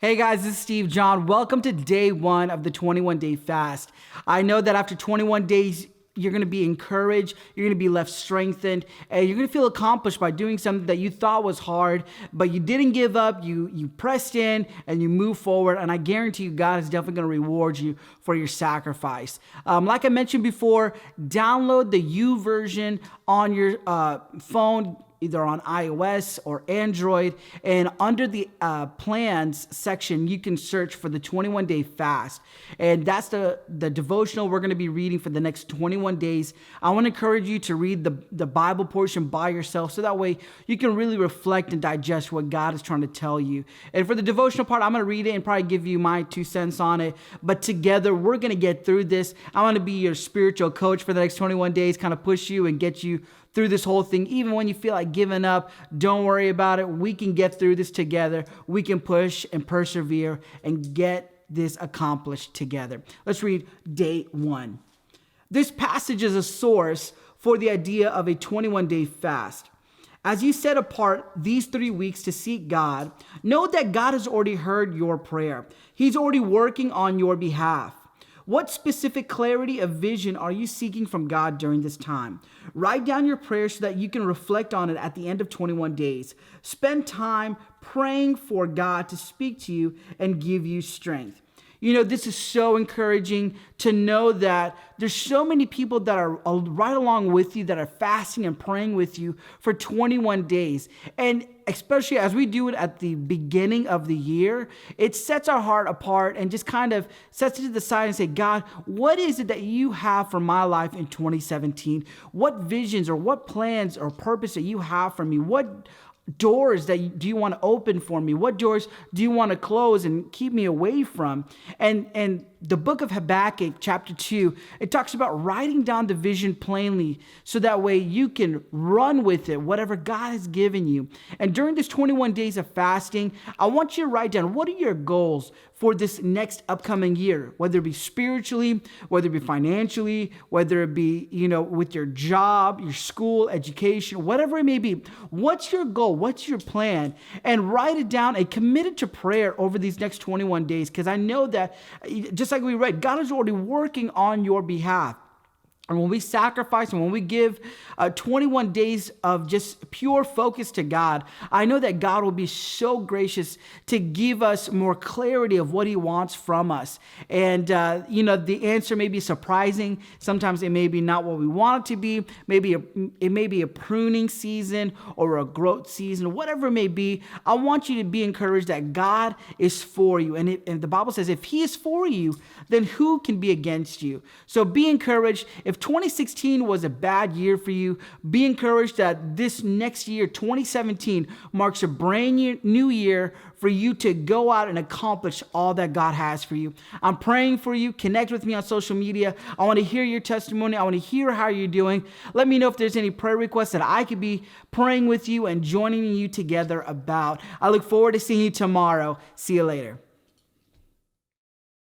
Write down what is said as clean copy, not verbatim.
Hey guys, this is Steve John. Welcome to day one of the 21-day fast. I know that after 21 days, you're going to be encouraged, you're going to be left strengthened, and you're going to feel accomplished by doing something that you thought was hard, but you didn't give up, you pressed in, and you moved forward, and I guarantee you God is definitely going to reward you for your sacrifice. Like I mentioned before, download the U version on your phone, either on iOS or Android, and under the plans section, you can search for the 21-day fast. And that's the devotional we're going to be reading for the next 21 days. I want to encourage you to read the Bible portion by yourself, so that way you can really reflect and digest what God is trying to tell you. And for the devotional part, I'm going to read it and probably give you my 2 cents on it. But together, we're going to get through this. I want to be your spiritual coach for the next 21 days, kind of push you and get you through this whole thing. Even when you feel like giving up, don't worry about it. We can get through this together. We can push and persevere and get this accomplished together. Let's read day 1. This passage is a source for the idea of a 21-day fast. As you set apart these 3 weeks to seek God, know that God has already heard your prayer. He's already working on your behalf. What specific clarity of vision are you seeking from God during this time? Write down your prayer so that you can reflect on it at the end of 21 days. Spend time praying for God to speak to you and give you strength. You know, this is so encouraging to know that there's so many people that are right along with you, that are fasting and praying with you for 21 days. And especially as we do it at the beginning of the year, it sets our heart apart and just kind of sets it to the side and say, God, what is it that you have for my life in 2017? What visions or what plans or purpose that you have for me? What doors do you want to open for me? What doors do you want to close and keep me away from? And the book of Habakkuk, chapter 2, it talks about writing down the vision plainly so that way you can run with it, whatever God has given you. And during this 21 days of fasting, I want you to write down, what are your goals for this next upcoming year, whether it be spiritually, whether it be financially, whether it be, with your job, your school, education, whatever it may be. What's your goal? What's your plan? And write it down and commit it to prayer over these next 21 days, because I know that, just like we read, God is already working on your behalf. And when we sacrifice and when we give 21 days of just pure focus to God, I know that God will be so gracious to give us more clarity of what he wants from us. And, the answer may be surprising. Sometimes it may be not what we want it to be. It may be a pruning season or a growth season, whatever it may be. I want you to be encouraged that God is for you. And the Bible says, if he is for you, then who can be against you? So be encouraged. If 2016 was a bad year for you, be encouraged that this next year, 2017, marks a brand new year for you to go out and accomplish all that God has for you. I'm praying for you. Connect with me on social media. I want to hear your testimony. I want to hear how you're doing. Let me know if there's any prayer requests that I could be praying with you and joining you together about. I look forward to seeing you tomorrow. See you later.